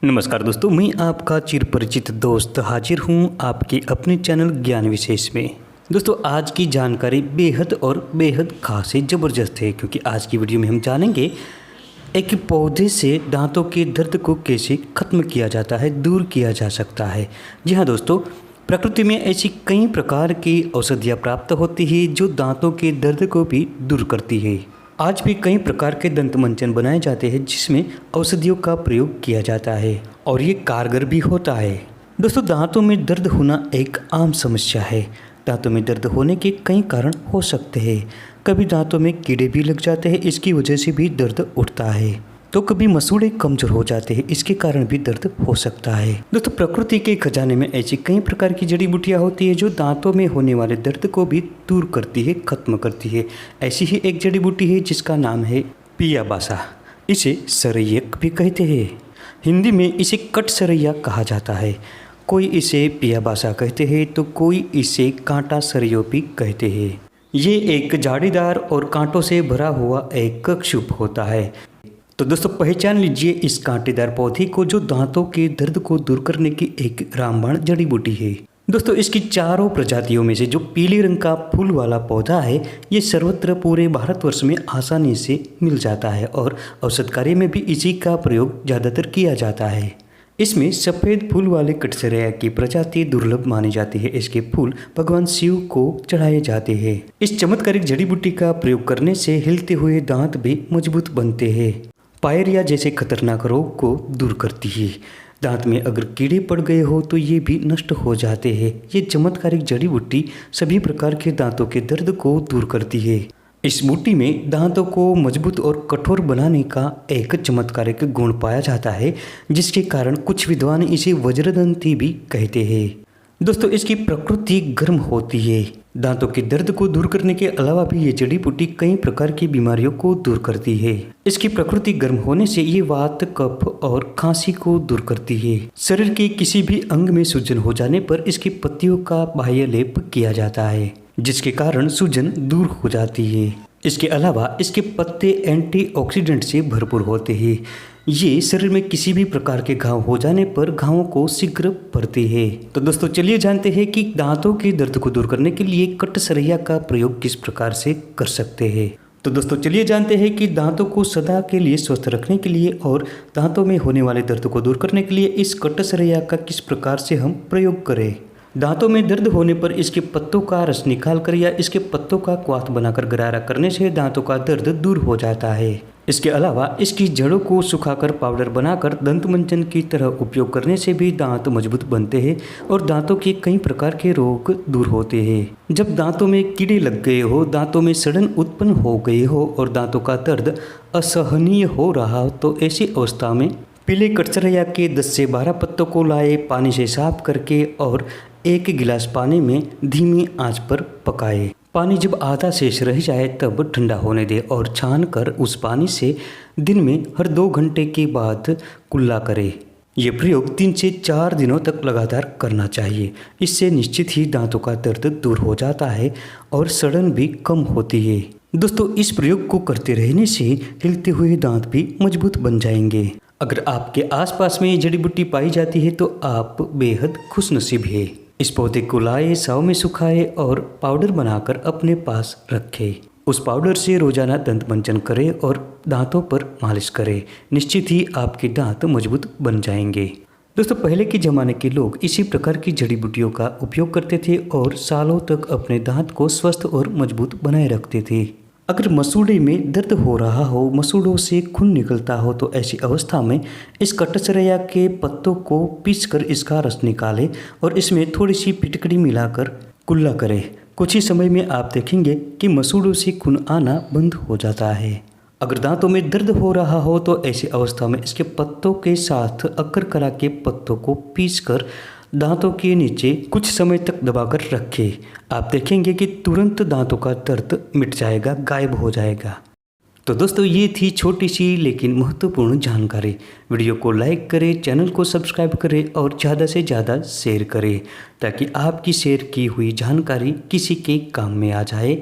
नमस्कार दोस्तों, मैं आपका चिर परिचित दोस्त हाजिर हूँ आपके अपने चैनल ज्ञान विशेष में। दोस्तों, आज की जानकारी बेहद और बेहद खास है, ज़बरदस्त है, क्योंकि आज की वीडियो में हम जानेंगे एक पौधे से दांतों के दर्द को कैसे ख़त्म किया जाता है, दूर किया जा सकता है। जी हाँ दोस्तों, प्रकृति में ऐसी कई प्रकार की औषधियाँ प्राप्त होती है जो दांतों के दर्द को भी दूर करती है। आज भी कई प्रकार के दंत मंजन बनाए जाते हैं जिसमें औषधियों का प्रयोग किया जाता है और ये कारगर भी होता है। दोस्तों, दांतों में दर्द होना एक आम समस्या है। दांतों में दर्द होने के कई कारण हो सकते हैं। कभी दांतों में कीड़े भी लग जाते हैं, इसकी वजह से भी दर्द उठता है। तो कभी मसूड़े कमजोर हो जाते हैं, इसके कारण भी दर्द हो सकता है। दोस्तों, प्रकृति के खजाने में ऐसी कई प्रकार की जड़ी बूटियां होती है जो दांतों में होने वाले दर्द को भी दूर करती है, खत्म करती है। ऐसी ही एक जड़ी बूटी है जिसका नाम है पियाबासा। इसे सरैयक भी कहते हैं। हिंदी में इसे कट सरैया कहा जाता है। कोई इसे पियाबासा कहते हैं तो कोई इसे कांटा सरैया भी कहते हैं। ये एक झाड़ीदार और कांटों से भरा हुआ एक क्षुप होता है। तो दोस्तों, पहचान लीजिए इस कांटेदार पौधे को जो दांतों के दर्द को दूर करने की एक रामबाण जड़ी बूटी है। दोस्तों, इसकी चारों प्रजातियों में से जो पीले रंग का फूल वाला पौधा है, ये सर्वत्र पूरे भारतवर्ष में आसानी से मिल जाता है और औषध कार्य में भी इसी का प्रयोग ज़्यादातर किया जाता है। इसमें सफ़ेद फूल वाले कटसरेया की प्रजाति दुर्लभ मानी जाती है। इसके फूल भगवान शिव को चढ़ाए जाते हैं। इस चमत्कारिक जड़ी बूटी का प्रयोग करने से हिलते हुए दांत भी मजबूत बनते हैं। पायरिया जैसे खतरनाक रोग को दूर करती है। दांत में अगर कीड़े पड़ गए हो तो ये भी नष्ट हो जाते हैं। ये चमत्कारिक जड़ी बूटी सभी प्रकार के दांतों के दर्द को दूर करती है। इस बूटी में दांतों को मजबूत और कठोर बनाने का एक चमत्कारिक गुण पाया जाता है, जिसके कारण कुछ विद्वान इसे वज्रदंती भी कहते हैं। दोस्तों, इसकी प्रकृति गर्म होती है। दांतों के दर्द को दूर करने के अलावा भी ये जड़ी बूटी कई प्रकार की बीमारियों को दूर करती है। इसकी प्रकृति गर्म होने से ये वात, कफ और खांसी को दूर करती है। शरीर के किसी भी अंग में सूजन हो जाने पर इसकी पत्तियों का बाह्य लेप किया जाता है, जिसके कारण सूजन दूर हो जाती है। इसके अलावा इसके पत्ते एंटीऑक्सीडेंट से भरपूर होते हैं। ये शरीर में किसी भी प्रकार के घाव हो जाने पर घावों को शीघ्र भरते हैं। तो दोस्तों, चलिए जानते हैं कि दांतों के दर्द को दूर करने के लिए कट सरैया का प्रयोग किस प्रकार से कर सकते हैं। तो दोस्तों, चलिए जानते हैं कि दांतों को सदा के लिए स्वस्थ रखने के लिए और दांतों में होने वाले दर्द को दूर करने के लिए इस कट सरैया का किस प्रकार से हम प्रयोग करें। दांतों में दर्द होने पर इसके पत्तों का रस निकालकर या इसके पत्तों का क्वाथ बनाकर गरारा करने से दांतों का दर्द दूर हो जाता है। इसके अलावा इसकी जड़ों को सुखाकर पाउडर बनाकर दंत मंजन की तरह उपयोग करने से भी दांत मजबूत बनते हैं और दांतों के कई प्रकार के रोग दूर होते हैं। जब दांतों में कीड़े लग गए हो, दांतों में सड़न उत्पन्न हो गई हो और दांतों का दर्द असहनीय हो रहा हो, तो ऐसी अवस्था में पीले कटसरैया के 10 से 12 पत्तों को लाए, पानी से साफ करके और 1 गिलास पानी में धीमी आंच पर पकाए। पानी जब आधा शेष रह जाए तब ठंडा होने दे और छान कर उस पानी से दिन में हर 2 घंटे के बाद कुल्ला करें। यह प्रयोग 3 से 4 दिनों तक लगातार करना चाहिए। इससे निश्चित ही दांतों का दर्द दूर हो जाता है और सड़न भी कम होती है। दोस्तों, इस प्रयोग को करते रहने से हिलते हुए दांत भी मजबूत बन जाएंगे। अगर आपके आसपास में ये जड़ी बूटी पाई जाती है तो आप बेहद खुशनसीब है। इस पौधे को लाए, छांव में सुखाए और पाउडर बनाकर अपने पास रखें। उस पाउडर से रोजाना दंत मंजन करें और दांतों पर मालिश करें। निश्चित ही आपके दांत मजबूत बन जाएंगे। दोस्तों, पहले के ज़माने के लोग इसी प्रकार की जड़ी बूटियों का उपयोग करते थे और सालों तक अपने दांत को स्वस्थ और मजबूत बनाए रखते थे। अगर मसूड़े में दर्द हो रहा हो, मसूड़ों से खून निकलता हो, तो ऐसी अवस्था में इस कटसरैया के पत्तों को पीसकर इसका रस निकालें और इसमें थोड़ी सी फिटकरी मिलाकर कुल्ला करें। कुछ ही समय में आप देखेंगे कि मसूड़ों से खून आना बंद हो जाता है। अगर दांतों में दर्द हो रहा हो तो ऐसी अवस्था में इसके पत्तों के साथ अकरकरा के पत्तों को पीसकर दांतों के नीचे कुछ समय तक दबाकर रखें। आप देखेंगे कि तुरंत दांतों का दर्द मिट जाएगा, गायब हो जाएगा। तो दोस्तों, ये थी छोटी सी लेकिन महत्वपूर्ण जानकारी। वीडियो को लाइक करें, चैनल को सब्सक्राइब करें और ज़्यादा से ज़्यादा शेयर करें ताकि आपकी शेयर की हुई जानकारी किसी के काम में आ जाए।